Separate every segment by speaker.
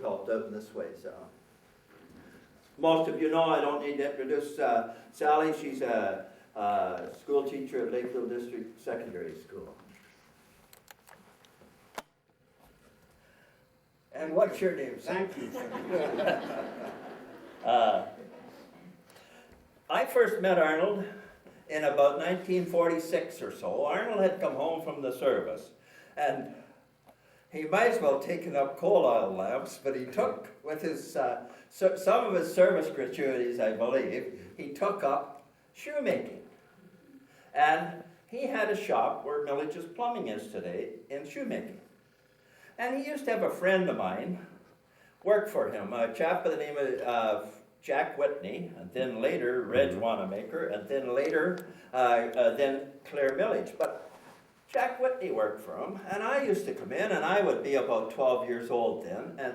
Speaker 1: helped out in this way. So, most of you know, I don't need to introduce Sally. She's a school teacher at Lakefield District Secondary School. And what's your name?
Speaker 2: Thank you.
Speaker 1: I first met Arnold in about 1946 or so. Arnold had come home from the service, and he might as well taken up coal oil lamps, but he took, with his some of his service gratuities, I believe, he took up shoemaking. And he had a shop where Village's Plumbing is today in shoemaking. And he used to have a friend of mine work for him, a chap by the name of Jack Whitney, and then later Reg Wanamaker, and then later then Clare Millage. But Jack Whitney worked for him, and I used to come in, and I would be about 12 years old then, and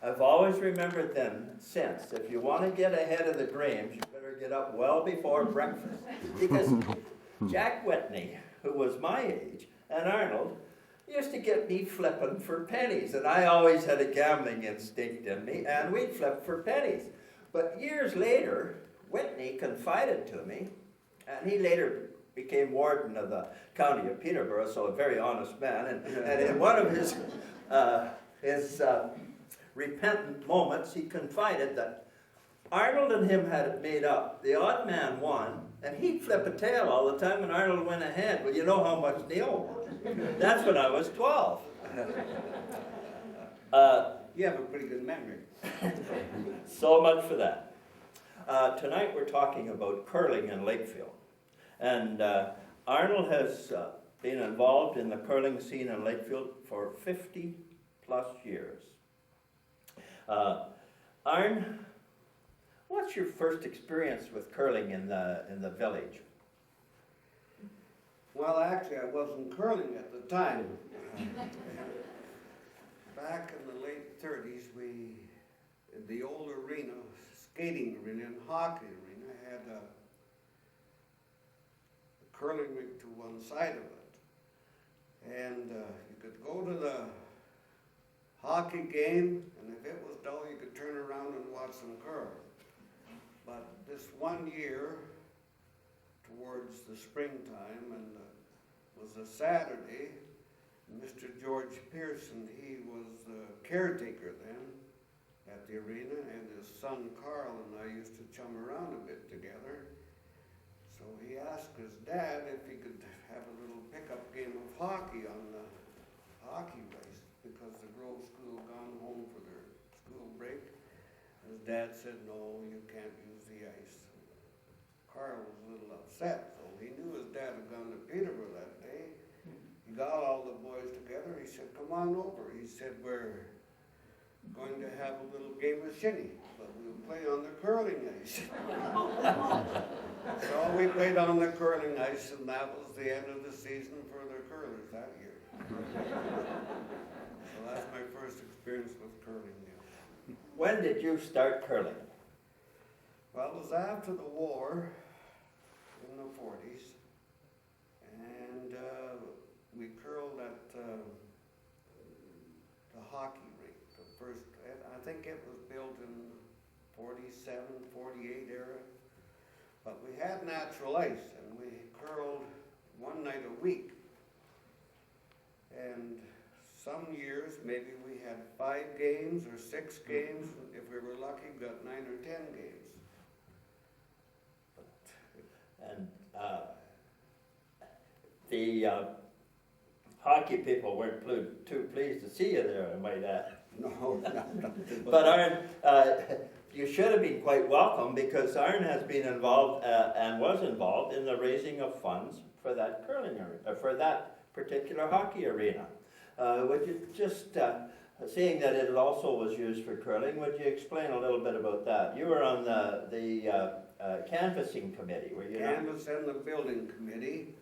Speaker 1: I've always remembered then, since, if you want to get ahead of the Grahams, you better get up well before breakfast. Because Jack Whitney, who was my age, and Arnold, used to get me flipping for pennies, and I always had a gambling instinct in me, and we'd flip for pennies. But years later, Whitney confided to me, and he later became warden of the county of Peterborough, so a very honest man, and in one of his repentant moments, he confided that Arnold and him had it made up. The odd man won, and he'd flip a tail all the time, and Arnold went ahead. Well, you know how much Neil won. That's when I was 12.
Speaker 2: You have a pretty good memory.
Speaker 1: So much for that. Tonight we're talking about curling in Lakefield. And Arnold has been involved in the curling scene in Lakefield for 50 plus years. Arn, what's your first experience with curling in the village?
Speaker 2: Well, actually, I wasn't curling at the time. Back in the late 30s, in the old arena, skating arena and hockey arena, had a curling rink to one side of it. And you could go to the hockey game, and if it was dull, you could turn around and watch them curl. But this one year, towards the springtime, and was a Saturday, Mr. George Pearson, he was the caretaker then at the arena, and his son Carl and I used to chum around a bit together. So he asked his dad if he could have a little pickup game of hockey on the hockey ice, because the Grove School gone home for their school break. His dad said, no, you can't use the ice. Carl was a little upset, so he knew his dad had gone to Peterborough that day. He got all the boys together. He said, come on over. He said, we're going to have a little game of shinny, but we'll play on the curling ice. So we played on the curling ice, and that was the end of the season for the curlers that year. So that's my first experience with curling. Yeah.
Speaker 1: When did you start curling?
Speaker 2: Well, it was after the war in the 40s, and we curled at the hockey rink. The first, I think it was built in 47, 48 era, but we had natural ice, and we curled one night a week. And some years, maybe we had 5 games or 6 games. If we were lucky, we got 9 or 10 games.
Speaker 1: And the hockey people weren't too pleased to see you there, I might add.
Speaker 2: No.
Speaker 1: But Arn, you should have been quite welcome, because Arn has been involved and was involved in the raising of funds for that curling arena, for that particular hockey arena. Would you just, seeing that it also was used for curling, would you explain a little bit about that? You were on the canvassing committee, were you not?
Speaker 2: Canvas and the building committee.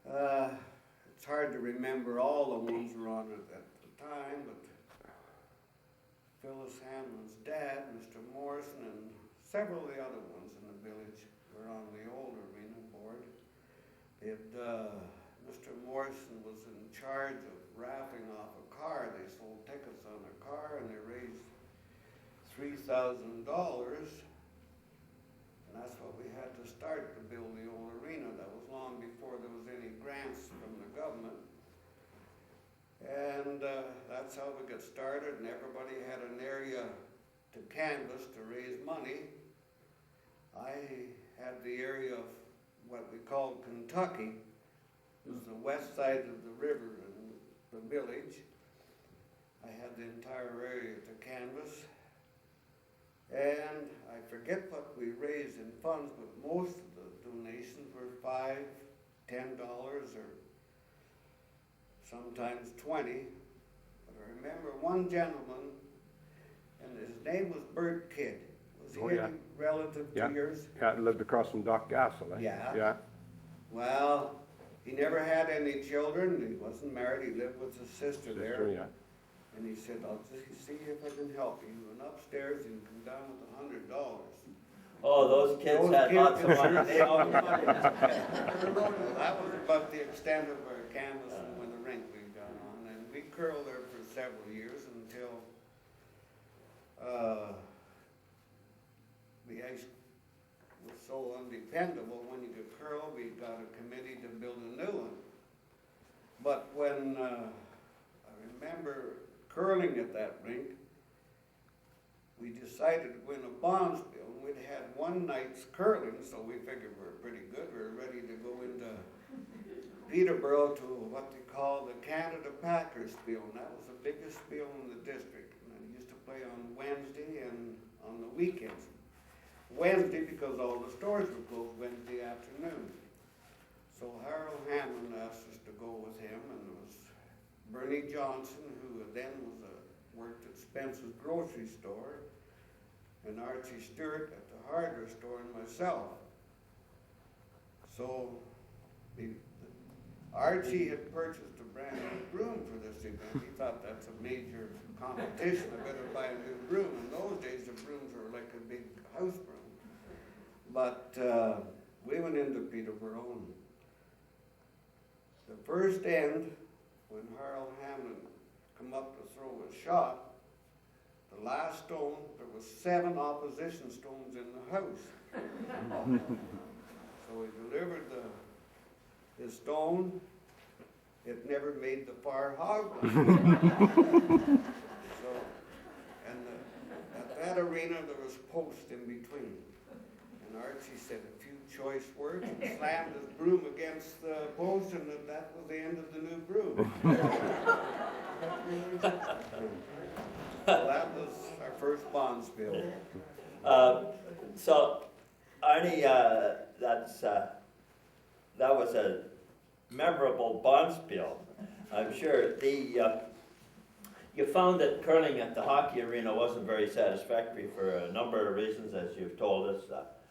Speaker 2: It's hard to remember all the ones who were on it at the time, but Phyllis Hanlon's dad, Mr. Morrison, and several of the other ones in the village were on the old arena board. Mr. Morrison was in charge of raffling off a car. They sold tickets on a car, $3,000, and that's what we had to start to build the old arena. That was long before there was any grants from the government. And that's how we got started, and everybody had an area to canvass to raise money. I had the area of what we called Kentucky. It was the west side of the river and the village. I had the entire area to canvass. And I forget what we raised in funds, but most of the donations were $5, $10, or sometimes 20. But I remember one gentleman, and his name was Bert Kidd. Was he any relative to yours?
Speaker 3: Yeah, lived across from Doc Gassel, eh?
Speaker 2: Yeah.
Speaker 3: Yeah.
Speaker 2: Well, he never had any children. He wasn't married. He lived with his sister there.
Speaker 3: Yeah.
Speaker 2: And he said, "I'll just see if I can help you." He went upstairs and come down with $100.
Speaker 1: Oh, those kids had lots of money. They all the money.
Speaker 2: That was about the extent of our canvassing when the rink we got on. And we curled there for several years until the ice was so undependable. When you could curl, we got a committee to build a new one. But when I remember curling at that rink, we decided to win a bonds bill. We'd had one night's curling, so we figured we were pretty good. We were ready to go into Peterborough to what they call the Canada Packers Spiel, and that was the biggest spiel in the district. And I used to play on Wednesday and on the weekends. Wednesday because all the stores were closed Wednesday afternoon. So Harold Hammond asked us to go with him, and it was Bernie Johnson, who then worked at Spence's grocery store, and Archie Stewart at the hardware store, and myself. So Archie had purchased a brand new broom for this event. He thought that's a major competition. I better buy a new broom. In those days, the brooms were like a big house broom. But we went into Peterborough, and the first end, when Harold Hammond come up to throw a shot, the last stone, there was 7 opposition stones in the house. So he delivered his stone. It never made the far hog line. At that arena there was posts in between. And Archie said a few choice words and slammed his broom against the post, and that was the end of the new broom. So that was our first bonds bill.
Speaker 1: So, Arnie, that was a memorable bonds bill, I'm sure. You found that curling at the hockey arena wasn't very satisfactory for a number of reasons, as you've told us.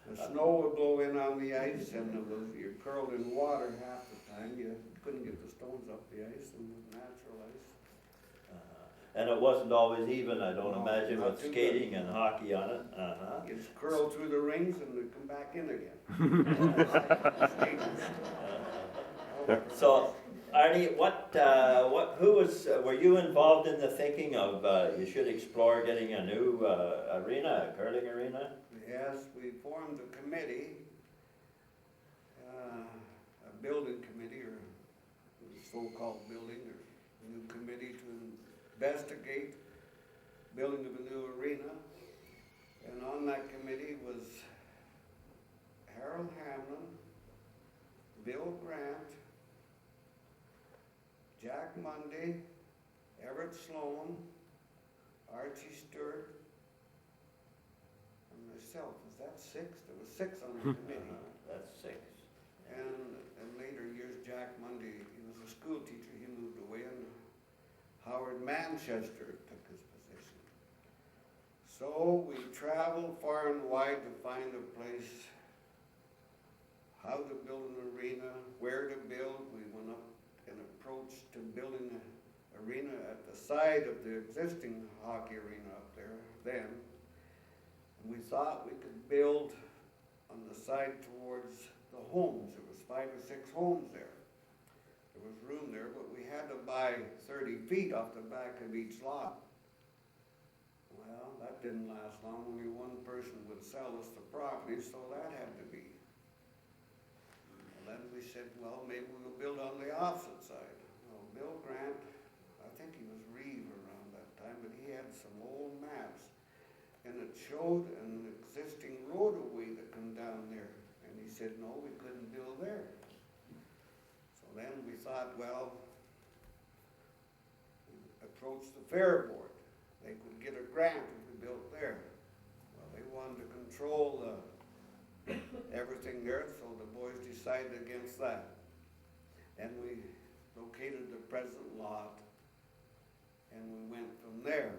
Speaker 2: The snow would blow in on the ice, and you curled in water half the time. You couldn't get the stones up the ice, and with natural ice.
Speaker 1: And it wasn't always even, I don't
Speaker 2: No,
Speaker 1: imagine,
Speaker 2: not
Speaker 1: with
Speaker 2: too
Speaker 1: skating and hockey on it.
Speaker 2: You just curl through the rings and they come back in again.
Speaker 1: So, Arnie, were you involved in the thinking of you should explore getting a new arena, a curling arena?
Speaker 2: Yes, we formed a committee, a building committee, or so-called building, or new committee to investigate building of a new arena. And on that committee was Harold Hamlin, Bill Grant, Jack Mundy, Everett Sloan, Archie Stewart, and myself. Was that 6? There was 6 on the committee.
Speaker 1: That's 6.
Speaker 2: And in later years, Jack Mundy, he was a school teacher. He moved away, and Howard Manchester took his position. So we traveled far and wide to find a place, how to build an arena, where to build. We went up and approached to building an arena at the side of the existing hockey arena up there then. And we thought we could build on the side towards the homes. There was 5 or 6 homes there. There was room there, but we had to buy 30 feet off the back of each lot. Well, Well, that didn't last long. Only one person would sell us the property, so that had to be. And then we said, well, maybe we'll build on the opposite side. Well, Bill Grant, I think he was Reeve around that time, but he had some old maps. And it showed an existing roadway that come down there. And he said, no, we couldn't build there. So then we thought, well, approach the fair board. They could get a grant if we built there. Well, they wanted to control everything there, so the boys decided against that. And we located the present lot, and we went from there.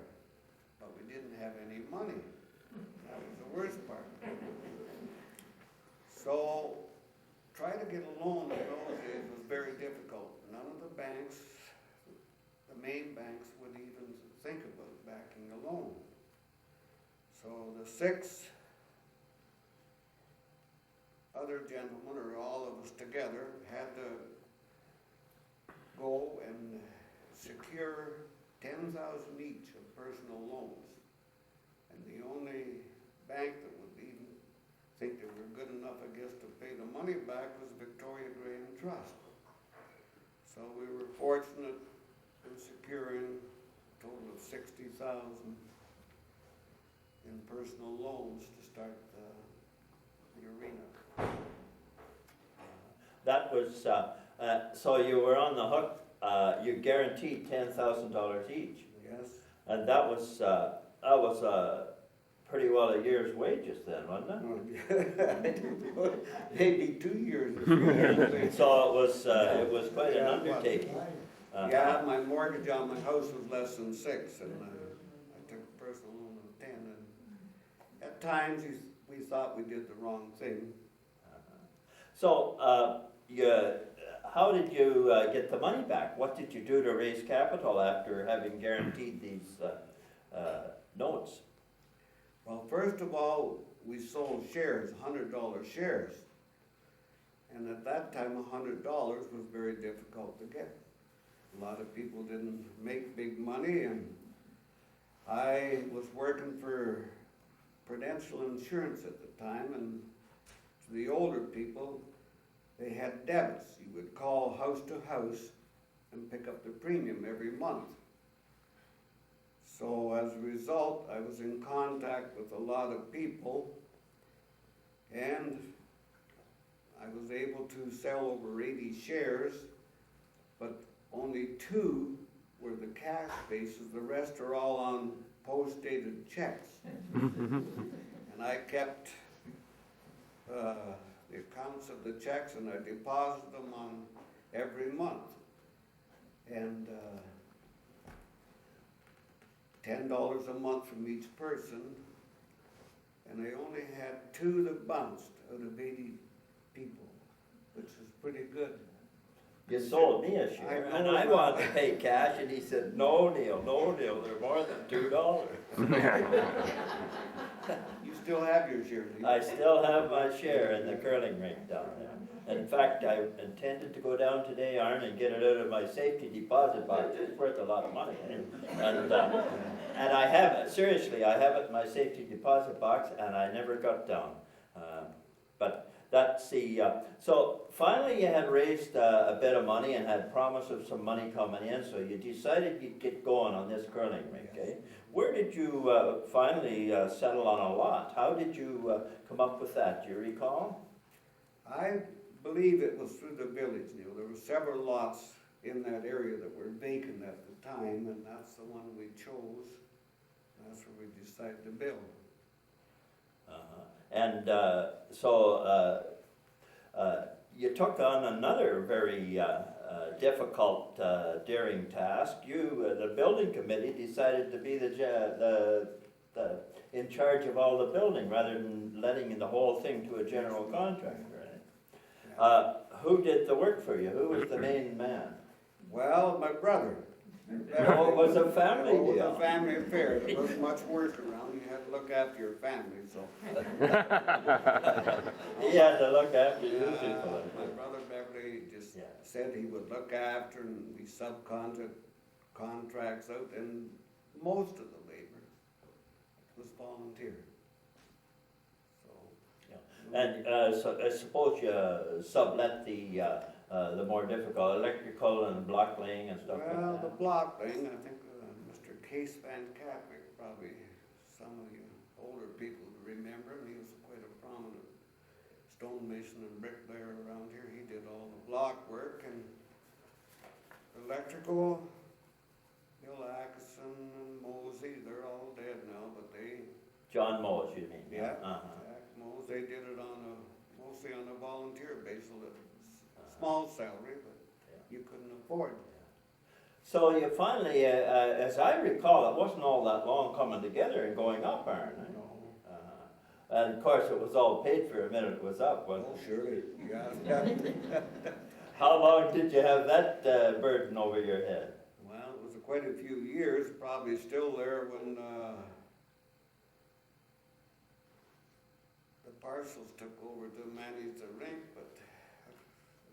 Speaker 2: But we didn't have any money. That was the worst part. So, trying to get a loan in those days was very difficult. None of the banks, the main banks, would even think about backing a loan. So the 6 other gentlemen, or all of us together, had to go and secure $10,000 each of personal loans. And the only bank that would even think they were good enough, I guess, to pay the money back was Victoria Graham Trust. So we were fortunate in securing a total of $60,000 in personal loans to start the arena.
Speaker 1: That was, so you were on the hook, you guaranteed $10,000 each.
Speaker 2: Yes.
Speaker 1: And that was pretty well a year's wages then, wasn't it?
Speaker 2: Maybe 2 years or 3 years.
Speaker 1: So it was quite an undertaking.
Speaker 2: Yeah, my mortgage on my house was less than 6, and I took a personal loan of 10. And at times we thought we did the wrong thing.
Speaker 1: So, how did you get the money back? What did you do to raise capital after having guaranteed these notes?
Speaker 2: Well, first of all, we sold shares, $100 shares. And at that time, $100 was very difficult to get. A lot of people didn't make big money, and I was working for Prudential Insurance at the time, and to the older people, they had debits. You would call house to house and pick up the premium every month. So as a result, I was in contact with a lot of people, and I was able to sell over 80 shares, but only 2 were the cash basis. The rest are all on post-dated checks. And I kept the accounts of the checks, and I deposited them on every month. And $10 a month from each person, and I only had 2 that bounced out of 80 people, which is pretty good.
Speaker 1: You sold me a share, and I wanted to pay cash, and he said, no, Neil, they're more than $2.
Speaker 2: You still have your shares?
Speaker 1: I still have my share in the curling rink down there. And in fact, I intended to go down today, Arn, and get it out of my safety deposit box. It's worth a lot of money. And I have it, seriously, I have it in my safety deposit box, and I never got down. But that's the, so finally you had raised a bit of money and had promise of some money coming in, so you decided you'd get going on this curling rink, eh? Where did you finally settle on a lot? How did you come up with that? Do you recall?
Speaker 2: I believe it was through the village, Neil. There were several lots in that area that were vacant at the time, and that's the one we chose. That's where we decided to build.
Speaker 1: And so you took on another very difficult, daring task. You, the building committee, decided to be the in charge of all the building rather than letting the whole thing to a general contractor. Right? Who did the work for you? Who was the main man?
Speaker 2: Well, my brother.
Speaker 1: Oh, it was a family deal.
Speaker 2: It was a family affair. There wasn't much work around. You had to look after your family, so.
Speaker 1: He had to look after you people.
Speaker 2: My brother Beverly just said he would look after, and we subcontract contracts out, and most of the labor. volunteer. So,
Speaker 1: And so I suppose you sublet the more difficult electrical and block laying and stuff like
Speaker 2: well,
Speaker 1: that?
Speaker 2: the block thing, I think Mr. Case Van Katwick, probably some of you older people remember him. He was quite a prominent stonemason and bricklayer around here. He did all the block work and electrical. Bill Atkinson and Mosey, they're all dead now, but they,
Speaker 1: John Mose, you mean?
Speaker 2: yeah,
Speaker 1: Uh-huh.
Speaker 2: Jack Mose, they did it mostly on a volunteer basis, small salary, but you couldn't afford it.
Speaker 1: So you finally, as I recall, it wasn't all that long coming together and going up, Aaron. Eh?
Speaker 2: No.
Speaker 1: And of course, it was all paid for a minute it was up, wasn't
Speaker 2: Oh,
Speaker 1: it?
Speaker 2: surely, yeah.
Speaker 1: How long did you have that burden over your head?
Speaker 2: Well, it was quite a few years, probably still there when the parcels took over to manage the rink, but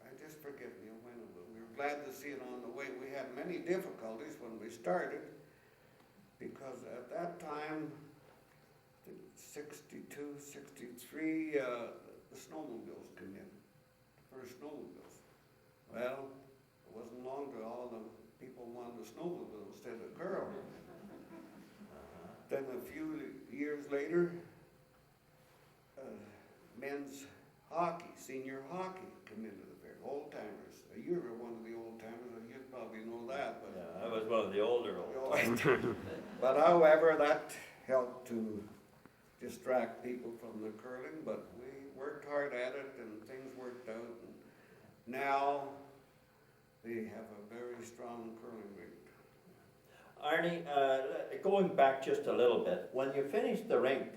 Speaker 2: I just forget me when it was. We were glad to see it on the way. We had many difficulties when we started, because at that time, I think 62, 63, the snowmobiles came in, the first snowmobiles. Well, it wasn't long till all the people wanted a snowmobile instead of a girl. Then a few years later, men's hockey, senior hockey, came into the fair. Old timers. You were one of the old timers, and you'd probably know that. But
Speaker 1: Yeah, I was one of the older ones.
Speaker 2: but however, that helped to distract people from the curling. But we worked hard at it, and things worked out. And now they have a very strong curling rink.
Speaker 1: Arnie, going back just a little bit, when you finished the rink,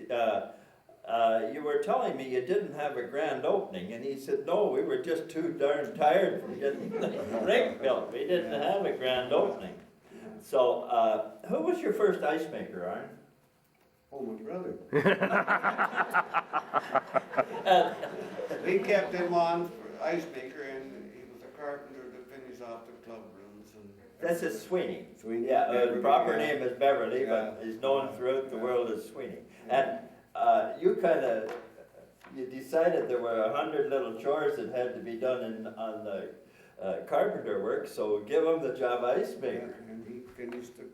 Speaker 1: you were telling me you didn't have a grand opening, and he said, no, we were just too darn tired from getting the rink built. We didn't have a grand opening. So, who was your first ice maker, Arnie?
Speaker 2: Oh, my brother.
Speaker 1: And,
Speaker 2: We kept him on for ice maker, and he was a carpenter to finish off the club rooms. And
Speaker 1: this is Sweeney.
Speaker 2: Sweeney,
Speaker 1: Yeah,
Speaker 2: Beverly,
Speaker 1: the proper
Speaker 2: yeah.
Speaker 1: name is Beverly, but
Speaker 2: Yeah.
Speaker 1: he's known throughout the
Speaker 2: Yeah.
Speaker 1: world as Sweeney.
Speaker 2: Yeah.
Speaker 1: And you decided there were 100 little chores that had to be done on the carpenter work, so give him the job ice
Speaker 2: Yeah,
Speaker 1: maker.
Speaker 2: and he finished the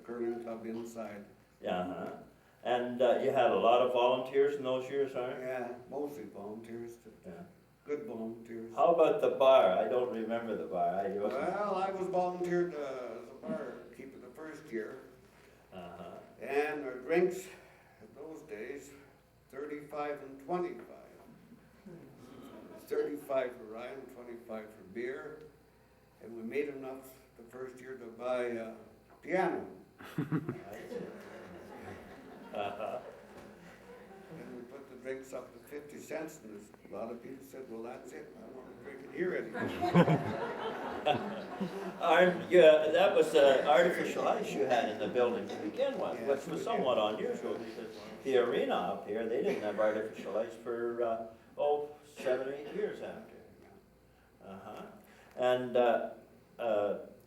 Speaker 2: curling club inside.
Speaker 1: Yeah, and you had a lot of volunteers in those years, aren't you?
Speaker 2: Yeah, mostly volunteers,
Speaker 1: Yeah.
Speaker 2: good volunteers.
Speaker 1: How about the bar? I don't remember the bar.
Speaker 2: Well, I was volunteered as a barkeeper the first year,
Speaker 1: Uh-huh.
Speaker 2: and our drinks in those days, 35 and 25. 35 for rye and 25 for beer, and we made enough the first year to buy a piano.
Speaker 1: Uh-huh.
Speaker 2: And we put the drinks up to 50 cents, and a lot of people said, well, that's it, I don't want to drink it here anymore.
Speaker 1: Yeah, that was artificial ice you had in the building to begin with,
Speaker 2: Yes,
Speaker 1: which
Speaker 2: we
Speaker 1: was
Speaker 2: did.
Speaker 1: somewhat unusual because the arena up here, they didn't have artificial ice for, 7 or 8 years after. Uh-huh. And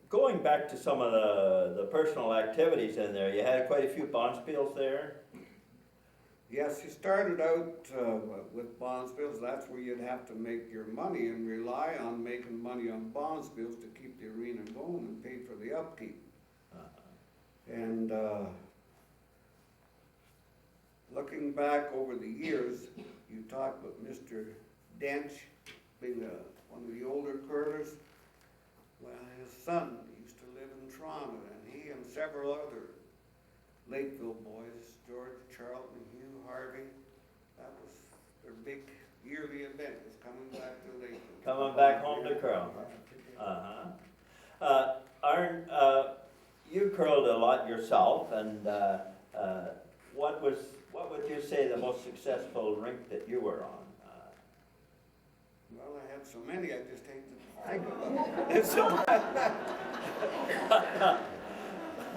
Speaker 1: going back to some of the personal activities in there, you had quite a few bonspiels there.
Speaker 2: Yes, you started out with bonspiels. That's where you'd have to make your money and rely on making money on bonspiels to keep the arena going and pay for the upkeep. And looking back over the years, you talked with Mr. Dench, being one of the older curlers. Well, his son used to live in Toronto, and he and several other Lakefield boys, George, Charlton, Hugh, Harvey, that was their big yearly event, was coming back to Lakefield.
Speaker 1: Coming back home to curl. Arn, you curled a lot yourself, and what would you say the most successful rink that you were on?
Speaker 2: Well, I had so many, I just hate to think about it.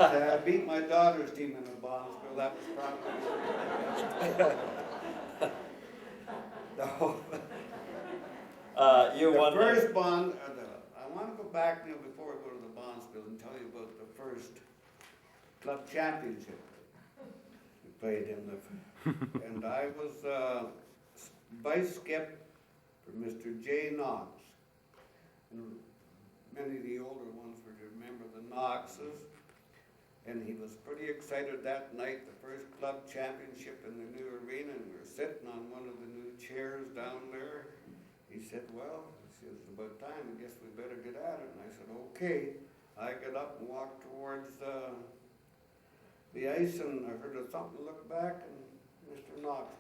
Speaker 2: I beat my daughter's team in the bonspiel, that was probably... No.
Speaker 1: You
Speaker 2: The
Speaker 1: won
Speaker 2: first bond, I want to go back now before I go to the bonspiel and tell you about the first club championship. We played in the, and I was vice skip for Mr. J. Knox. And many of the older ones would remember the Knoxes. And he was pretty excited that night, the first club championship in the new arena, and we were sitting on one of the new chairs down there. He said, well, it's about time, I guess we better get at it. And I said, okay. I got up and walked towards the ice, and I heard a something, look back, and Mr. Knox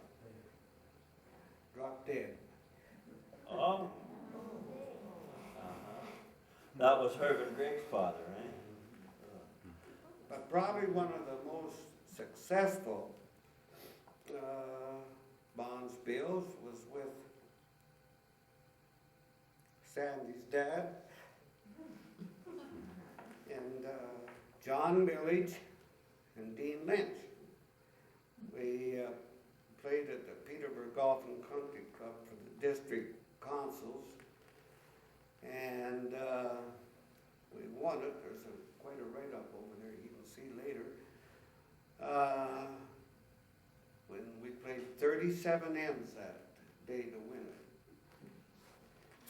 Speaker 2: dropped dead.
Speaker 1: Oh. That was Herman Greg's father, right?
Speaker 2: But probably one of the most successful bonspiels was with Sandy's dad and John Village and Dean Lynch. We played at the Peterborough Golf and Country Club for the district consuls, and we won it. There's quite a write-up over there you can see later. When we played 37 ends that day to win it.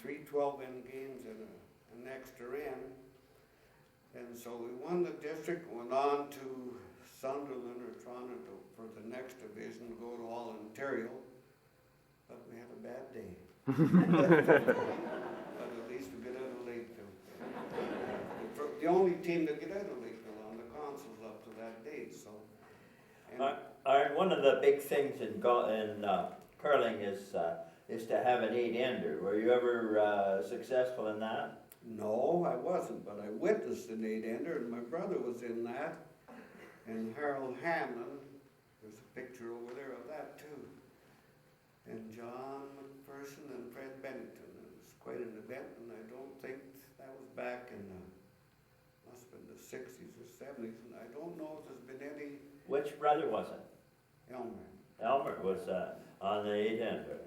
Speaker 2: 3 12-end games and an extra end. And so we won the district, went on to Sunderland or Toronto for the next division, go to all Ontario. But we had a bad day. But at least we got out of Lakefield. The only team to get out of Lakefield on the consoles up to that date. So. And
Speaker 1: One of the big things in curling is to have an 8-ender. Were you ever successful in that?
Speaker 2: no, I wasn't, but I witnessed an 8-ender, and my brother was in that. And Harold Hamlin, there's a picture over there of that too. And John McPherson and Fred Bennington. It was quite an event, and I don't think that was back in must have been the 60s or 70s, and I don't know if there's been any.
Speaker 1: Which brother was it?
Speaker 2: Elmer.
Speaker 1: Elmer was on the 8-ender.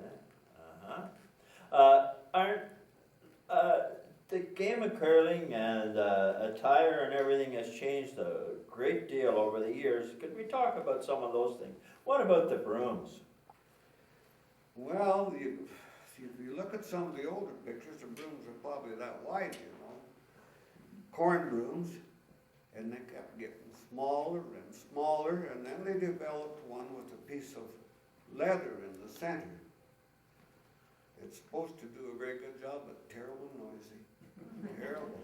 Speaker 1: The game of curling and attire and everything has changed a great deal over the years. Could we talk about some of those things? What about the brooms?
Speaker 2: Well, if you look at some of the older pictures, the brooms are probably that wide, you know. Corn brooms, and they kept getting smaller and smaller, and then they developed one with a piece of leather in the center. It's supposed to do a very good job, but terrible noisy. Terrible.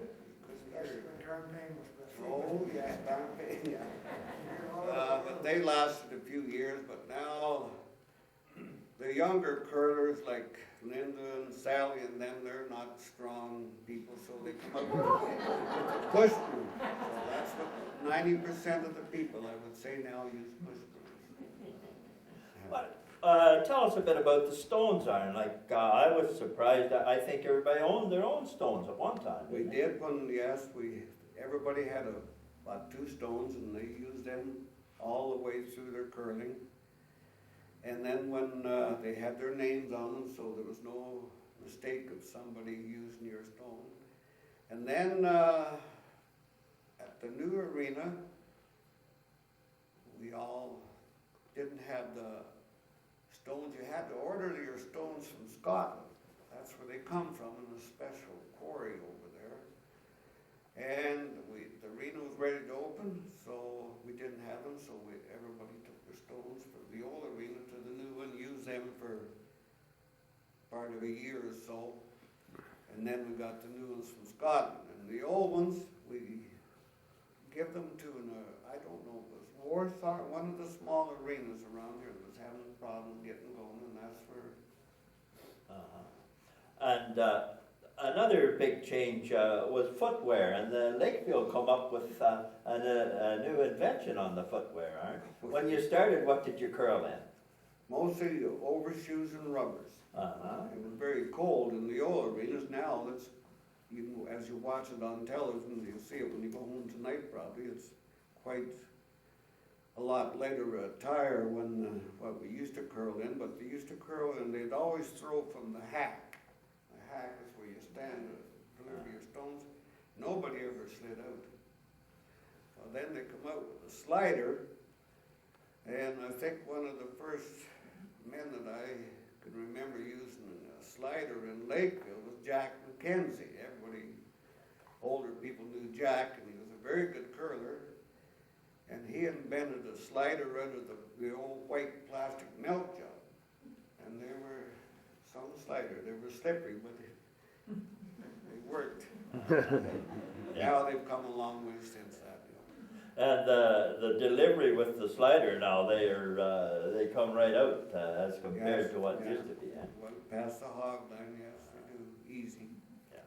Speaker 2: Oh, yeah, darn pain, yeah. But they lasted a few years, but now the younger curlers like Linda and Sally and them, they're not strong people, so they come up with push broom. So that's what 90% of the people, I would say, now use push brooms.
Speaker 1: Tell us a bit about the stones, Aaron. I was surprised. I think everybody owned their own stones at one time.
Speaker 2: We did when, yes, everybody had about 2 stones, and they used them all the way through their curling. And then when they had their names on them, so there was no mistake of somebody using your stone. And then at the new arena, we all didn't have the stones. You had to order your stones from Scotland. That's where they come from, in a special quarry over there. And the arena was ready to open, so we didn't have them, so everybody took their stones from the old arena to the new one, used them for part of a year or so. And then we got the new ones from Scotland. And the old ones, we give them to I don't know, it was Warsaw, one of the small arenas around here that was having problems getting going, and that's where.
Speaker 1: And another big change was footwear, and the Lakefield come up with a new invention on the footwear, When you started, what did you curl in?
Speaker 2: Mostly overshoes and rubbers. It was very cold in the old arenas. Now, as you watch it on television, you'll see it when you go home tonight probably. It's quite a lot lighter attire when what we used to curl in, but they used to curl in, they'd always throw from the hack. The hack is where you stand to deliver your stones. Nobody ever slid out. Well, then they come out with a slider, and I think one of the first men that I can remember using a slider in Lakefield was Jack McKenzie. Everybody, older people knew Jack, and he was a very good curler. And he invented a slider out of the old white plastic milk jug. And they were some slider. They were slippery, but they worked. Now they've come a long way since that.
Speaker 1: And the delivery with the slider now, they come right out as compared to what used to be. Eh?
Speaker 2: Well, past the hog line, yes, they do, easy.
Speaker 1: Yeah.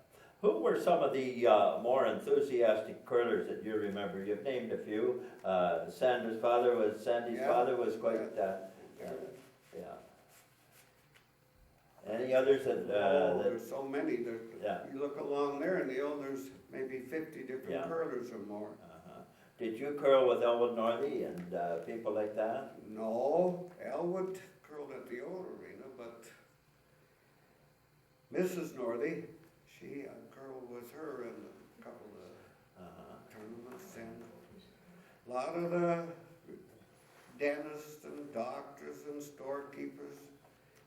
Speaker 1: Who were some of the more enthusiastic curlers that you remember? You've named a few. Sandy's father was quite, yeah. Any others that?
Speaker 2: There's so many. You look along there, and there's maybe 50 different curlers or more.
Speaker 1: Did you curl with Elwood Northey and people like that?
Speaker 2: No, Elwood curled at the old arena, but Mrs. Northey, I curled with her in a couple of tournaments, and a lot of the dentists and doctors and storekeepers.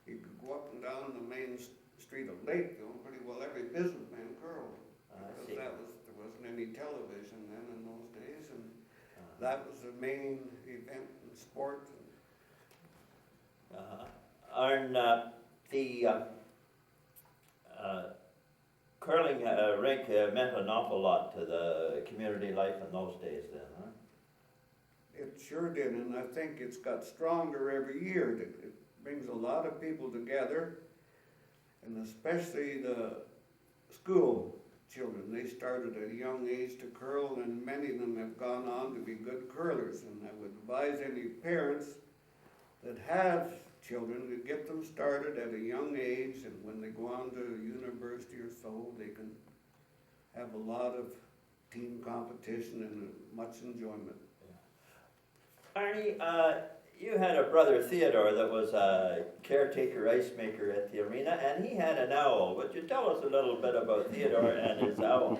Speaker 2: You could go up and down the main street of Lakefield, and pretty well every businessman curled. Because there wasn't any television then in those days, and that was the main event in sport.
Speaker 1: Arn, the curling rink meant an awful lot to the community life in those days then, huh?
Speaker 2: It sure did, and I think it's got stronger every year. It brings a lot of people together, and especially the school children. They started at a young age to curl, and many of them have gone on to be good curlers. And I would advise any parents that have children to get them started at a young age, and when they go on to university or so, they can have a lot of team competition and much enjoyment.
Speaker 1: Arnie, you had a brother Theodore that was a caretaker ice maker at the arena, and he had an owl. Would you tell us a little bit about Theodore and his owl?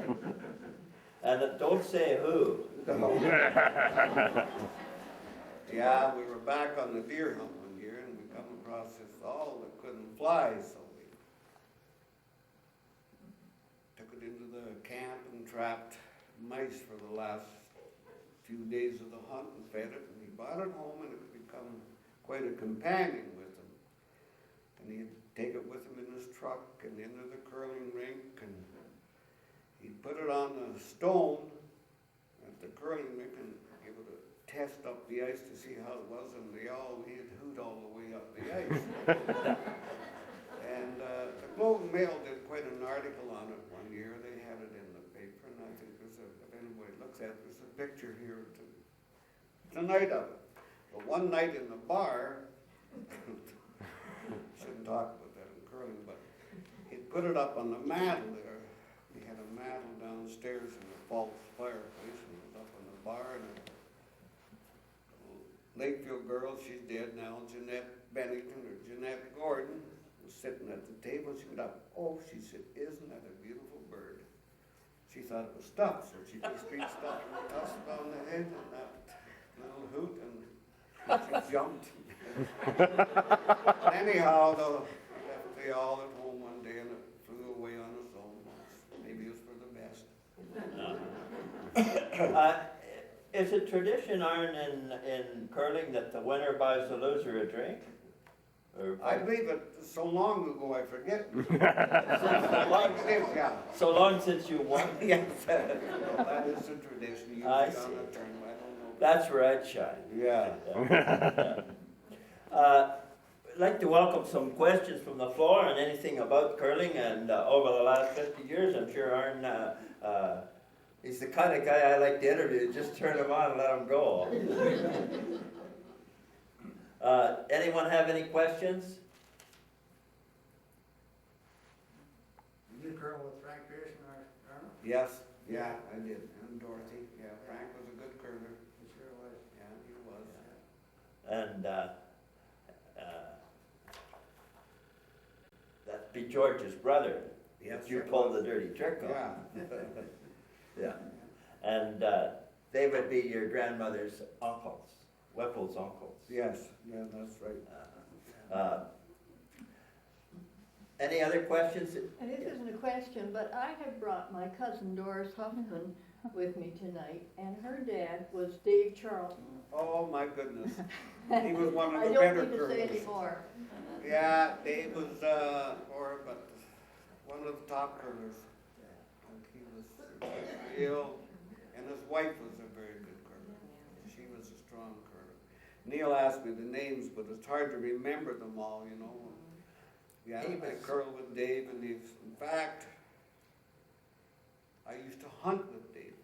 Speaker 1: And don't say who.
Speaker 2: Yeah, we were back on the deer hunt one year, and we come across this owl that couldn't fly, so we took it into the camp and trapped mice for the last few days of the hunt and fed it, and he brought it home, and it had become quite a companion with him. And he'd take it with him in his truck and into the curling rink, and he'd put it on the stone at the curling rink and give it a test up the ice to see how it was, and he'd hoot all the way up the ice. And the Globe and Mail did quite an article on it one year. They had it in the paper, and I think if anybody looks at it, there's a picture here tonight of it. But one night in the bar, shouldn't talk about that in curling, but he'd put it up on the mantle there. He had a mantle downstairs in the false fireplace, and it was up on the bar, and a Lakefield girl, she's dead now, Jeanette Bennington or Jeanette Gordon, was sitting at the table. She went up, "Oh," she said, "isn't that a beautiful bird?" She thought it was stuffed, so she just reached up and tossed it on the head, and that little hoot, and she jumped. Anyhow, though, I left the owl at home one day, and it flew away on its own. Maybe it was for the best.
Speaker 1: Is it tradition, Arn, in curling that the winner buys the loser a drink?
Speaker 2: I believe it so long ago I forget.
Speaker 1: So long since you won?
Speaker 2: Yes, that is a tradition. Usually
Speaker 1: I see.
Speaker 2: on a term, I don't know.
Speaker 1: That's where I'd shine.
Speaker 2: Yeah.
Speaker 1: I'd like to welcome some questions from the floor on anything about curling, and over the last 50 years, I'm sure Arn, he's the kind of guy I like to interview. Just turn him on and let him go. Anyone have any questions?
Speaker 4: Did you curl with Frank Pearson or Arnold?
Speaker 2: Yes, yeah, I did. And Dorothy. Yeah, Frank was a good curler.
Speaker 4: He sure was.
Speaker 2: Yeah, he was.
Speaker 1: And that'd be George's brother.
Speaker 2: Yes,
Speaker 1: You
Speaker 2: it
Speaker 1: pulled
Speaker 2: was.
Speaker 1: the dirty trick on.
Speaker 2: Yeah.
Speaker 1: Yeah. And they would be your grandmother's uncles. Whipple's uncles.
Speaker 2: Yes, yeah, that's right.
Speaker 1: Any other questions?
Speaker 5: And this isn't a question, but I have brought my cousin Doris Huffman with me tonight, and her dad was Dave Charlton.
Speaker 2: Oh, my goodness. He was one of
Speaker 5: I
Speaker 2: the
Speaker 5: don't
Speaker 2: better
Speaker 5: need to say
Speaker 2: curlers.
Speaker 5: any more.
Speaker 2: Yeah, Dave was, but one of the top curlers. And he was real, and his wife was a very good curler. She was a strong curler. Neil asked me the names, but it's hard to remember them all, you know. Yeah, I curled with Dave, and in fact, I used to hunt with Dave.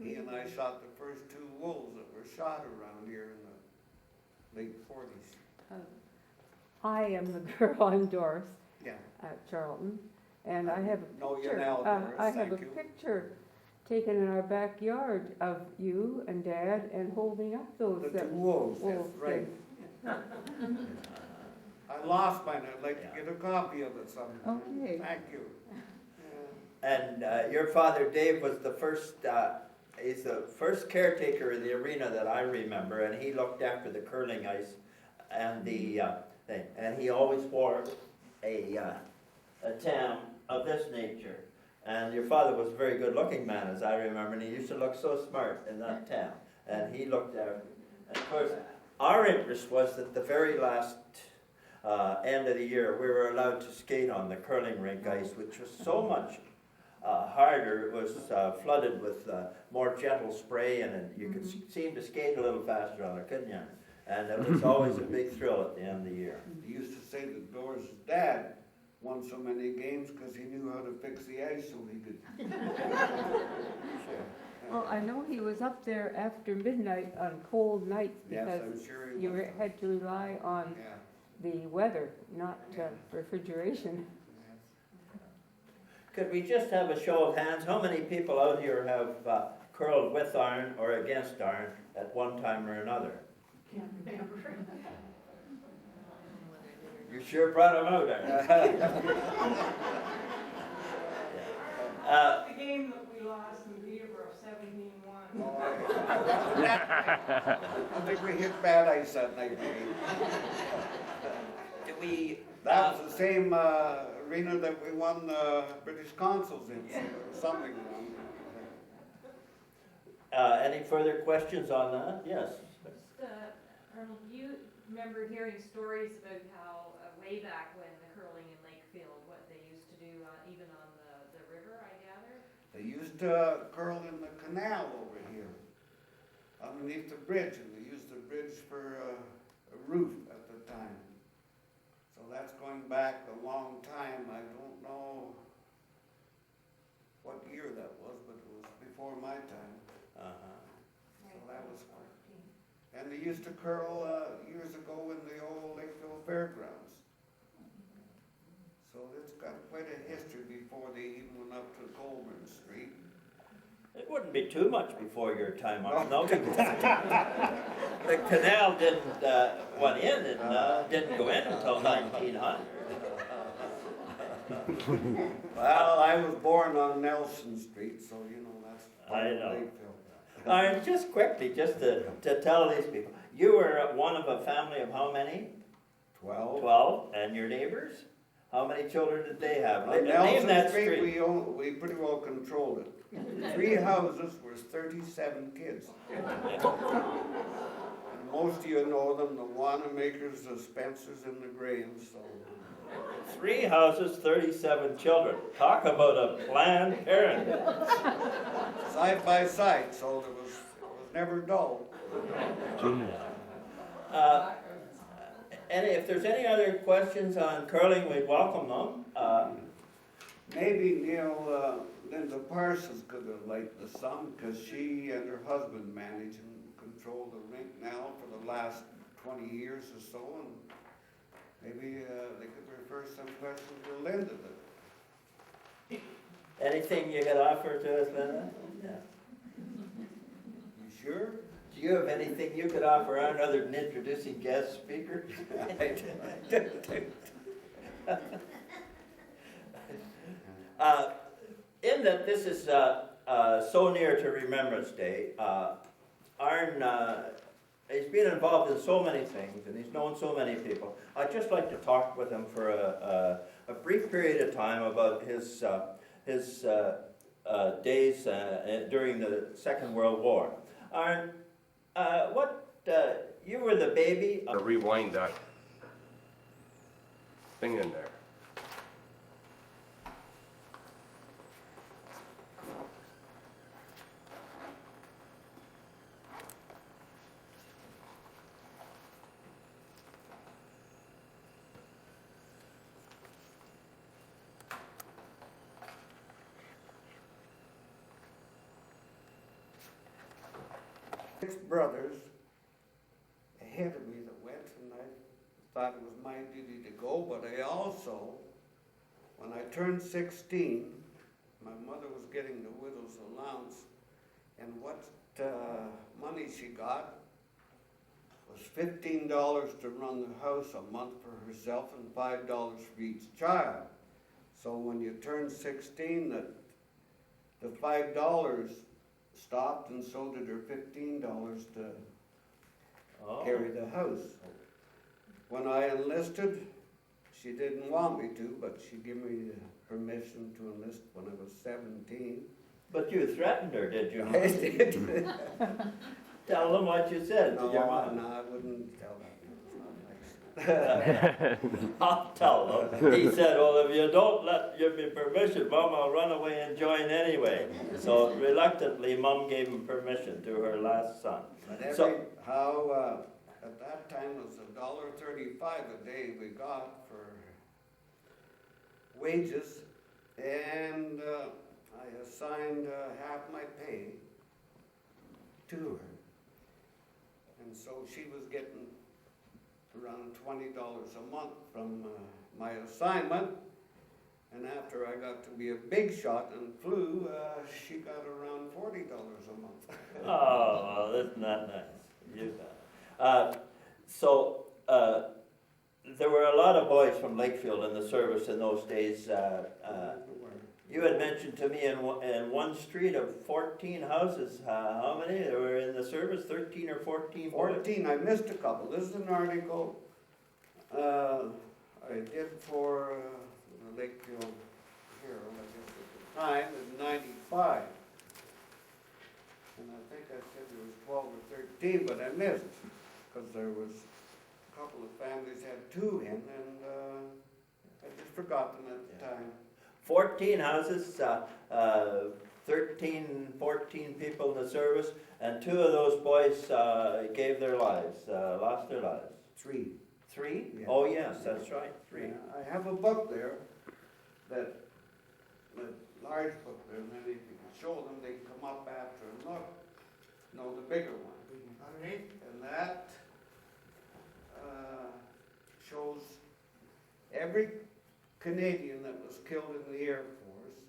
Speaker 2: He and I shot the first 2 wolves that were shot around here in the late 40s.
Speaker 6: I am the girl, I'm Doris
Speaker 2: Yeah.
Speaker 6: at Charlton, and I have a
Speaker 2: Know you
Speaker 6: picture.
Speaker 2: now, Doris,
Speaker 6: I have a
Speaker 2: thank you.
Speaker 6: picture taken in our backyard of you and Dad and holding up those
Speaker 2: The 2 wolves, that's
Speaker 6: wolves
Speaker 2: right. I lost mine, I'd like to get a copy of it sometime.
Speaker 6: Okay.
Speaker 2: Thank you.
Speaker 1: And your father, Dave, was the first, he's the first caretaker of the arena that I remember, and he looked after the curling ice and the thing. And he always wore a tam of this nature. And your father was a very good-looking man, as I remember, and he used to look so smart in that tam. And he looked after. And of course, our interest was that the very last end of the year, we were allowed to skate on the curling rink ice, which was so much harder. It was flooded with more gentle spray, and you could seem to skate a little faster on it, couldn't you? And it was always a big thrill at the end of the year.
Speaker 2: He used to say that Doris' dad won so many games because he knew how to fix the ice so he could.
Speaker 6: Well, I know he was up there after midnight on cold nights
Speaker 2: Yes,
Speaker 6: because
Speaker 2: I'm sure he
Speaker 6: you
Speaker 2: was.
Speaker 6: had to rely on
Speaker 2: Yeah.
Speaker 6: the weather, not refrigeration.
Speaker 1: Could we just have a show of hands? How many people out here have curled with iron or against iron at one time or another? You sure brought them out, Aaron.
Speaker 7: The game that we lost in Peterborough, 17-1.
Speaker 2: I think we hit bad ice that night, maybe.
Speaker 1: Did we?
Speaker 2: That was the same arena that we won the British consuls in, something.
Speaker 1: Any further questions on that? Yes.
Speaker 8: Arnold, do you remember hearing stories about how way back when the curling in Lakefield, what they used to do even on the river, I gather?
Speaker 2: They used to curl in the canal over here, underneath the bridge, and they used the bridge for a roof at the time. So that's going back a long time. I don't know what year that was, but it was before my time. So that was fun. And they used to curl years ago in the old Lakefield Fairgrounds. So it's got quite a history before they even went up to Colburn Street.
Speaker 1: It wouldn't be too much before your time, no. The canal didn't went in and didn't go in until 1900.
Speaker 2: Well, I was born on Nelson Street, so you know that's part
Speaker 1: I
Speaker 2: of
Speaker 1: know.
Speaker 2: Lakefield.
Speaker 1: Just quickly, just to tell these people, you were one of a family of how many?
Speaker 2: 12.
Speaker 1: 12, and your neighbors? How many children did they have?
Speaker 2: On
Speaker 1: Name
Speaker 2: Nelson
Speaker 1: that
Speaker 2: Street,
Speaker 1: street.
Speaker 2: we pretty well controlled it. 3 houses were 37 kids. And most of you know them, the Wanamakers, the Spencers, and the Grahams. So
Speaker 1: 3 houses, 37 children. Talk about a planned parenthood.
Speaker 2: side by side, so it was never dull.
Speaker 1: If there's any other questions on curling, we'd welcome them.
Speaker 2: Maybe Neil, Linda Parsons could have liked the some, because she and her husband manage and control the rink now for the last 20 years or so, and maybe they could refer some questions to Linda.
Speaker 1: Anything you could offer to us, Linda? Yeah.
Speaker 2: You sure?
Speaker 1: Do you have anything you could offer on other than introducing guest speakers? In that this is so near to Remembrance Day, Arn been involved in so many things, and he's known so many people. I'd just like to talk with him for a brief period of time about his days during the Second World War. Arn, you were the baby.
Speaker 3: To rewind that thing in there.
Speaker 2: Six brothers ahead of me that went, and I thought it was my duty to go, but I also, when I turned 16, my mother was getting the widow's allowance, and what money she got was $15 to run the house a month for herself and $5 for each child. So when you turn 16, the $5 stopped, and so did her $15 to carry the house. When I enlisted, she didn't want me to, but she gave me the permission to enlist when I was 17.
Speaker 1: But you threatened her, did you?
Speaker 2: I did.
Speaker 1: Tell them what you said to your mom.
Speaker 2: No, I wouldn't tell that. It's not nice.
Speaker 1: I'll tell them. He said, well, if you don't give me permission, Mom, I'll run away and join anyway. So reluctantly, Mom gave him permission to her last son.
Speaker 2: But
Speaker 1: So-
Speaker 2: how at that time it was $1.35 a day we got for wages, and I assigned half my pay to her. And so she was getting around $20 a month from my assignment. And after I got to be a big shot and flew, she got around $40 a month.
Speaker 1: Oh, well, isn't that nice? You got it. There were a lot of boys from Lakefield in the service in those days. You had mentioned to me in one street of 14 houses, how many there were in the service? 13 or 14 boys?
Speaker 2: 14, I missed a couple. This is an article I did for the Lakefield Herald, I guess at the time, in '95. And I think I said there was 12 or 13, but I missed, because there was a couple of families had 2 in, and I just forgot them at the time.
Speaker 1: 14 houses, 13, 14 people in the service, and 2 of those boys gave their lives, lost their lives.
Speaker 2: 3.
Speaker 1: 3?
Speaker 2: Yeah.
Speaker 1: Oh, yes, that's right, 3.
Speaker 2: Yeah, I have a book there, that large book there, and then if you can show them, they can come up after and look. No, the bigger one.
Speaker 4: Underneath?
Speaker 2: And that shows every Canadian that was killed in the Air Force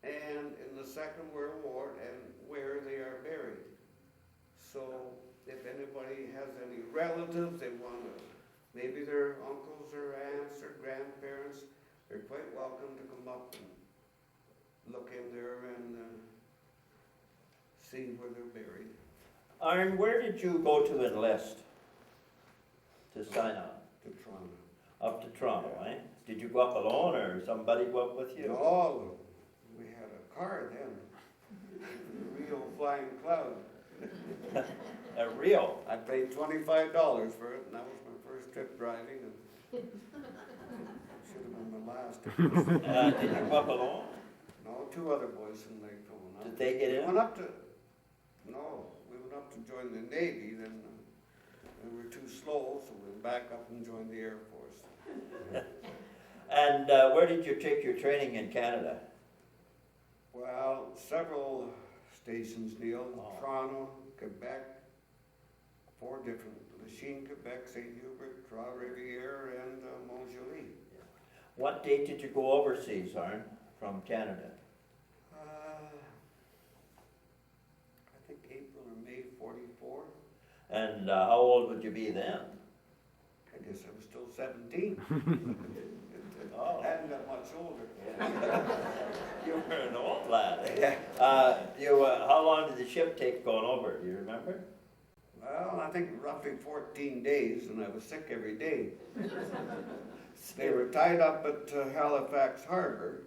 Speaker 2: and in the Second World War, and where they are buried. So if anybody has any relatives, they want to, maybe their uncles or aunts or grandparents, they're quite welcome to come up and look in there and see where they're buried.
Speaker 1: Arn, where did you go to enlist? To sign up?
Speaker 2: To Toronto.
Speaker 1: Up to Toronto, eh? Did you go up alone or somebody go up with you?
Speaker 2: No, we had a car then, a Rio Flying Cloud.
Speaker 1: A Rio?
Speaker 2: I paid $25 for it, and that was my first trip driving, and should have been my last.
Speaker 1: Did you go up alone?
Speaker 2: No, 2 other boys from Lakefield went up.
Speaker 1: Did they get
Speaker 2: We
Speaker 1: in?
Speaker 2: went up to, no, we went up to join the Navy, then we were too slow, so we went back up and joined the Air Force.
Speaker 1: And where did you take your training in Canada?
Speaker 2: Well, several stations, Neil,
Speaker 1: Oh.
Speaker 2: Toronto, Quebec, 4 different, Lachine, Quebec, St. Hubert, Trois-Rivières, and Montjoly.
Speaker 1: What date did you go overseas, Arn, from Canada?
Speaker 2: I think April or May '44.
Speaker 1: And how old would you be then?
Speaker 2: I guess I was still 17.
Speaker 1: Oh.
Speaker 2: I hadn't got much older.
Speaker 1: You were an old lad. How long did the ship take going over? Do you remember?
Speaker 2: Well, I think roughly 14 days, and I was sick every day. They were tied up at Halifax Harbor,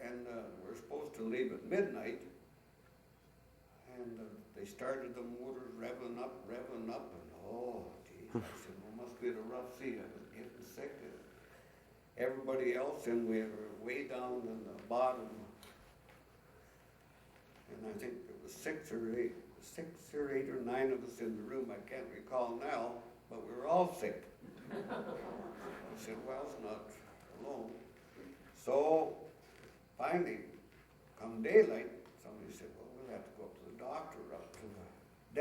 Speaker 2: and we're supposed to leave at midnight. And they started the motors revving up, and oh, geez, I said, well, must be a rough sea. I was getting sick. Everybody else, and we were way down in the bottom. And I think there was six or eight or nine of us in the room. I can't recall now, but we were all sick. I said, well, it's not alone. So finally, come daylight, somebody said, well, we'll have to go up to the doctor, up to the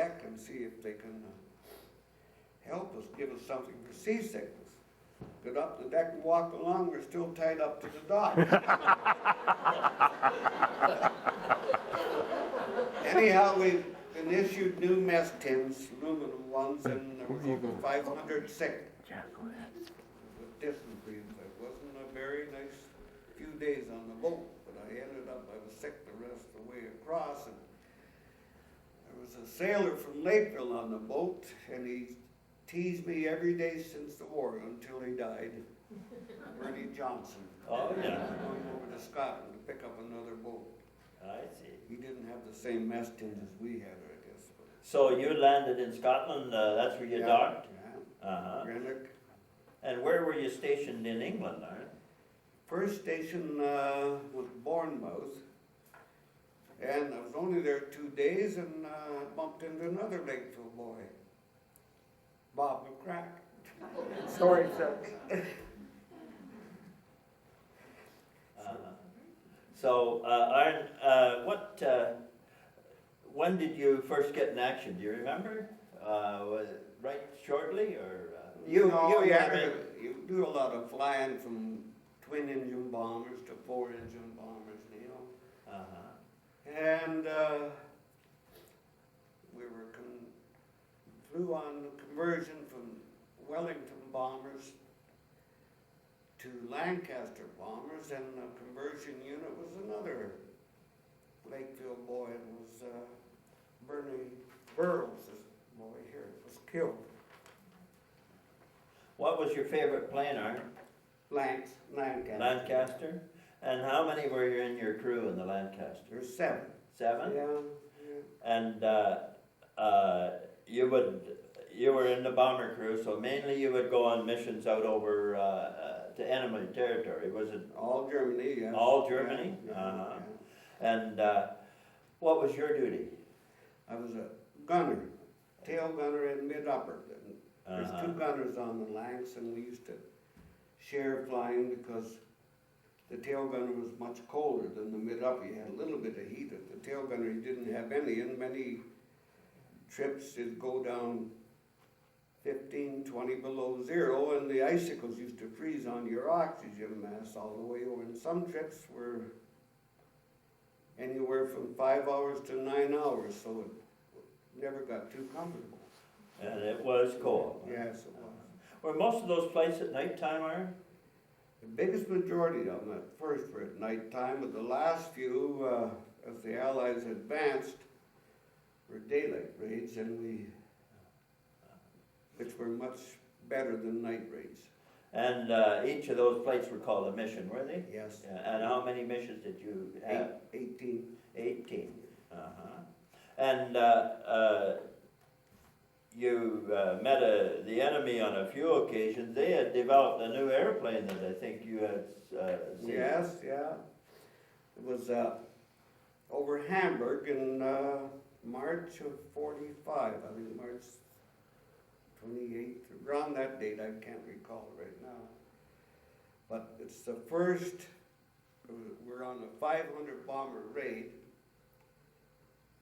Speaker 2: deck, and see if they can help us, give us something for seasickness. Get up the deck and walk along, we're still tied up to the dock. Anyhow, we've been issued new mess tins, aluminum ones, and there was over 500 sick. With dysentery, it wasn't a very nice few days on the boat, but I was sick the rest of the way across. And there was a sailor from Lakefield on the boat, and he teased me every day since the war until he died. Bernie Johnson.
Speaker 1: Oh, yeah.
Speaker 2: Going over to Scotland to pick up another boat.
Speaker 1: I see.
Speaker 2: He didn't have the same mess tins as we had, I guess. But
Speaker 1: So you landed in Scotland, that's where you docked?
Speaker 2: Yeah.
Speaker 1: Uh-huh.
Speaker 2: Greenock.
Speaker 1: And where were you stationed in England, Aaron?
Speaker 2: First station was Bournemouth, and I was only there 2 days, and bumped into another Lakefield boy, Bob McCrack.
Speaker 3: Story says.
Speaker 1: So, Aaron, when did you first get in action? Do you remember? Was it right shortly, or?
Speaker 2: You
Speaker 1: had
Speaker 2: do a lot of flying from twin-engine bombers to four-engine bombers, Neil.
Speaker 1: Uh-huh.
Speaker 2: And we flew on conversion from Wellington bombers to Lancaster bombers, and the conversion unit was another Lakefield boy. It was Bernie Burroughs' boy here, was killed.
Speaker 1: What was your favorite plane, Aaron?
Speaker 2: Lancaster.
Speaker 1: Lancaster? And how many were you in your crew in the Lancaster?
Speaker 2: There's 7.
Speaker 1: 7?
Speaker 2: Yeah.
Speaker 1: And you were in the bomber crew, so mainly you would go on missions out over to enemy territory. Was it
Speaker 2: All Germany, yes.
Speaker 1: all Germany?
Speaker 2: Yeah,
Speaker 1: Uh-huh.
Speaker 2: yeah.
Speaker 1: And what was your duty?
Speaker 2: I was a gunner, tail gunner and mid-upper. There's 2 gunners on the Lancs, and we used to share flying because the tail gunner was much colder than the mid-upper. You had a little bit of heat. At the tail gunner, you didn't have any, and many trips it'd go down 15, 20 below zero, and the icicles used to freeze on your oxygen mask all the way over. And some trips were anywhere from 5 hours to 9 hours, so it never got too comfortable.
Speaker 1: And it was cold.
Speaker 2: Yes, it was.
Speaker 1: Were most of those flights at night time, Aaron?
Speaker 2: The biggest majority of them at first were at night time, but the last few, as the Allies advanced, were daylight raids, and which were much better than night raids.
Speaker 1: And each of those flights were called a mission, were they?
Speaker 2: Yes.
Speaker 1: Yeah. And how many missions did you have?
Speaker 2: 18.
Speaker 1: 18. Uh-huh. And you met the enemy on a few occasions. They had developed a new airplane that I think you had seen.
Speaker 2: Yes, yeah. It was over Hamburg in March of 45, I think March 28th, around that date, I can't recall right now. But it's the first, we're on a 500 bomber raid,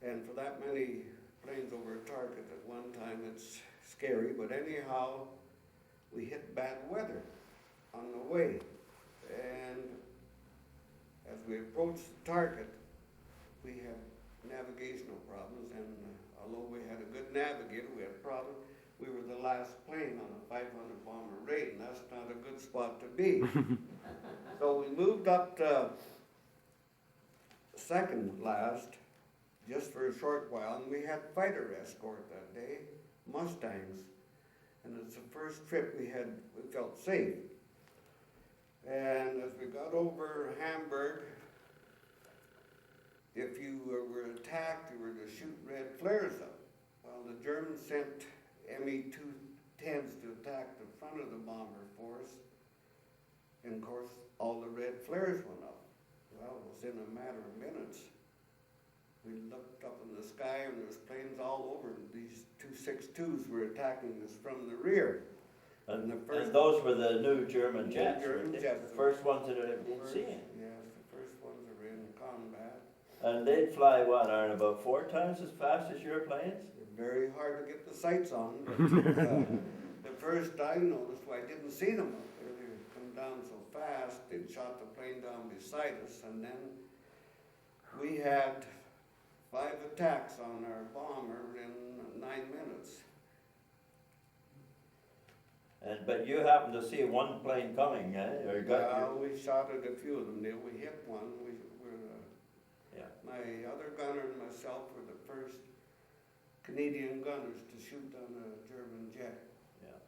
Speaker 2: and for that many planes over a target at one time, it's scary, but anyhow, we hit bad weather on the way. And as we approached the target, we had navigational problems, and although we had a good navigator, we had problems. We were the last plane on a 500 bomber raid, and that's not a good spot to be. So we moved up to second last, just for a short while, and we had fighter escort that day, Mustangs. And it's the first trip we felt safe. And as we got over Hamburg, if you were attacked, you were to shoot red flares up. Well, the Germans sent Me-210s to attack the front of the bomber force. And of course, all the red flares went up. Well, it was in a matter of minutes. We looked up in the sky and there's planes all over. These 262s were attacking us from the rear.
Speaker 1: And those were the new German jets,
Speaker 2: German jets.
Speaker 1: the first ones that had been seen.
Speaker 2: Yes, the first ones are in combat.
Speaker 1: And they'd fly, what, Aaron, about 4 times as fast as your planes?
Speaker 2: They're very hard to get the sights on. But, the first I noticed, I didn't see them up there. They come down so fast, they'd shot the plane down beside us, and then we had 5 attacks on our bomber in 9 minutes.
Speaker 1: But you happened to see one plane coming, eh? Or
Speaker 2: We shot at a few of them. We hit one. My other gunner and myself were the first Canadian gunners to shoot on a German jet.
Speaker 1: Yeah.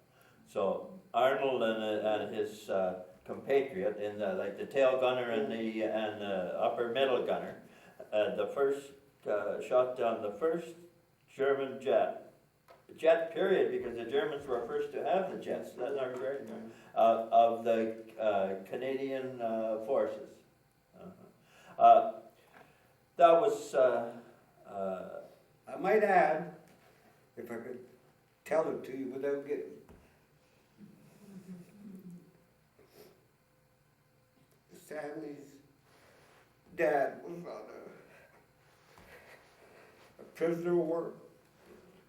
Speaker 1: So Arnold and his compatriot in the tail gunner and the upper middle gunner, the first shot down the first German jet period, because the Germans were first to have the jets. That's not correct. Of the Canadian forces. That was.
Speaker 2: I might add, if I could tell it to you without getting. Sammy's dad was on a prisoner of war.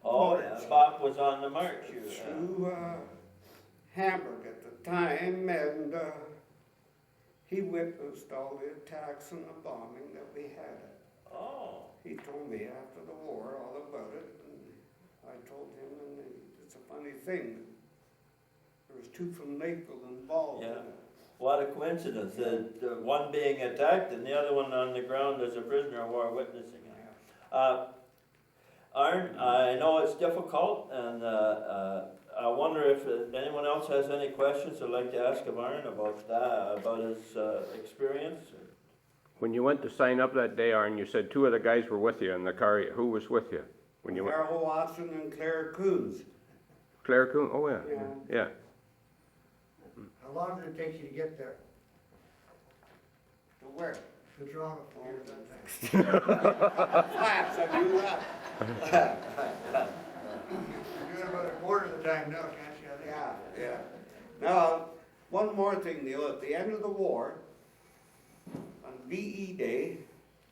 Speaker 1: Oh, yeah. Bob was on the march.
Speaker 2: Through Hamburg at the time, and he witnessed all the attacks and the bombing that we had.
Speaker 1: Oh.
Speaker 2: He told me after the war all about it, and I told him, and it's a funny thing. There was 2 from Lakefield involved in it.
Speaker 1: What a coincidence. The one being attacked and the other one on the ground as a prisoner of war witnessing it. Arn, I know it's difficult, and I wonder if anyone else has any questions they'd like to ask of Arn about that, about his experience.
Speaker 3: When you went to sign up that day, Arn, you said 2 of the guys were with you in the car. Who was with you when you went?
Speaker 2: Harold Watson and Claire Coons.
Speaker 3: Claire Coon? Oh, yeah. Yeah.
Speaker 4: How long did it take you to get there?
Speaker 2: To where?
Speaker 4: To Toronto from here that time?
Speaker 2: Flats, I knew that.
Speaker 4: You're doing about a quarter of the time now, can't you? I think?
Speaker 2: Yeah. Now, one more thing, Neil. At the end of the war, on VE Day,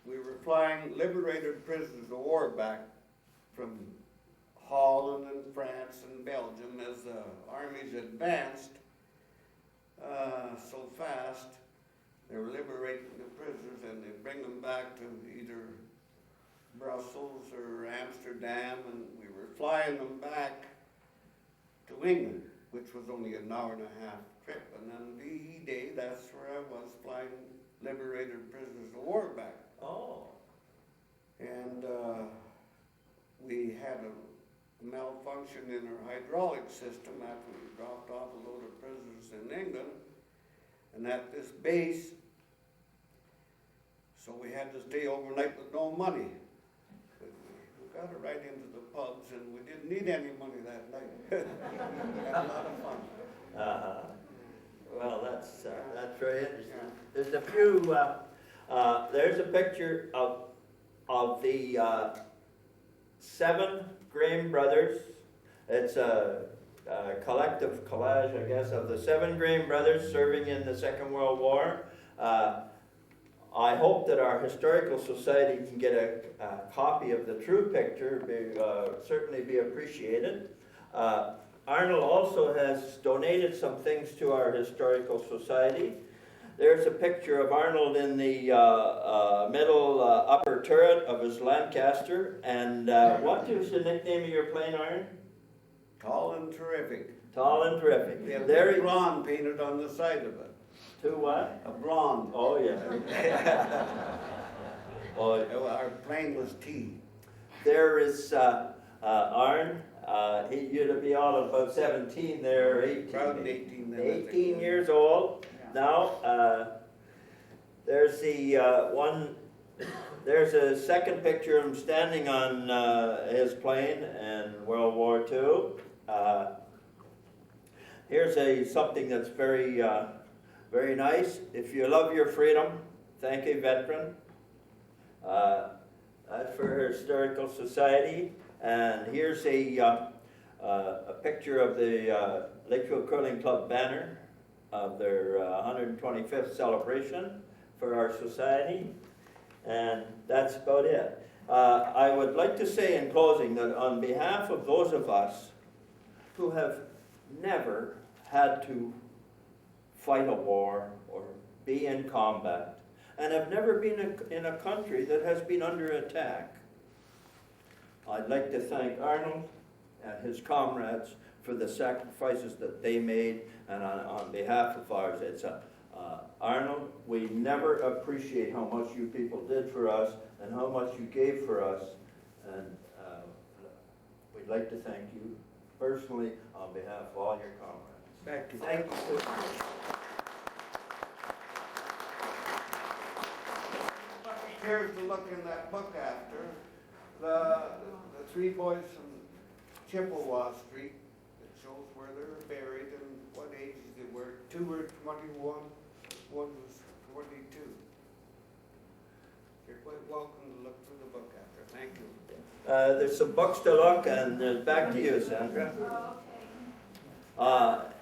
Speaker 2: we were flying liberated prisoners of war back from Holland and France and Belgium as the armies advanced so fast. They were liberating the prisoners and they'd bring them back to either Brussels or Amsterdam, and we were flying them back to England, which was only an hour and a half trip. And then VE Day, that's where I was flying liberated prisoners of war back.
Speaker 1: Oh.
Speaker 2: And we had a malfunction in our hydraulic system after we dropped off a load of prisoners in England. And at this base, so we had to stay overnight with no money. We got it right into the pubs, and we didn't need any money that night. Had a lot of fun.
Speaker 1: Well, that's very interesting. There's a few. There's a picture of the 7 Graham brothers. It's a collective collage, I guess, of the 7 Graham brothers serving in the Second World War. I hope that our historical society can get a copy of the true picture. Certainly be appreciated. Arnold also has donated some things to our historical society. There's a picture of Arnold in the middle upper turret of his Lancaster. And what is the nickname of your plane, Arnold?
Speaker 2: Tall and terrific.
Speaker 1: Tall and terrific.
Speaker 2: They have
Speaker 1: There he
Speaker 2: blonde painted on the side of it.
Speaker 1: To what?
Speaker 2: A blonde.
Speaker 1: Oh, yeah. Oh,
Speaker 2: Our plane was T.
Speaker 1: there is Arn. You'd be all about 17 there, 18.
Speaker 2: Proud 18 then, I think.
Speaker 1: 18 years old now. There's the one. There's a second picture of him standing on his plane in World War II. Here's something that's very, very nice. If you love your freedom, thank you, veteran. That's for Historical Society. And here's a picture of the Lakefield Curling Club banner of their 125th celebration for our society. And that's about it. I would like to say in closing that on behalf of those of us who have never had to fight a war or be in combat, and have never been in a country that has been under attack, I'd like to thank Arnold and his comrades for the sacrifices that they made, and on behalf of ours, it's Arnold, we never appreciate how much you people did for us and how much you gave for us, and we'd like to thank you personally on behalf of all your comrades.
Speaker 2: Back to you.
Speaker 1: Thank you.
Speaker 2: Here's to look in that book after. The three boys from Chippewa Street, it shows where they were buried and what ages they were. 2 were 21, one was 22. You're quite welcome to look through the book after. Thank you.
Speaker 1: There's some books to look, and back to you, Sandra.
Speaker 8: Oh, okay.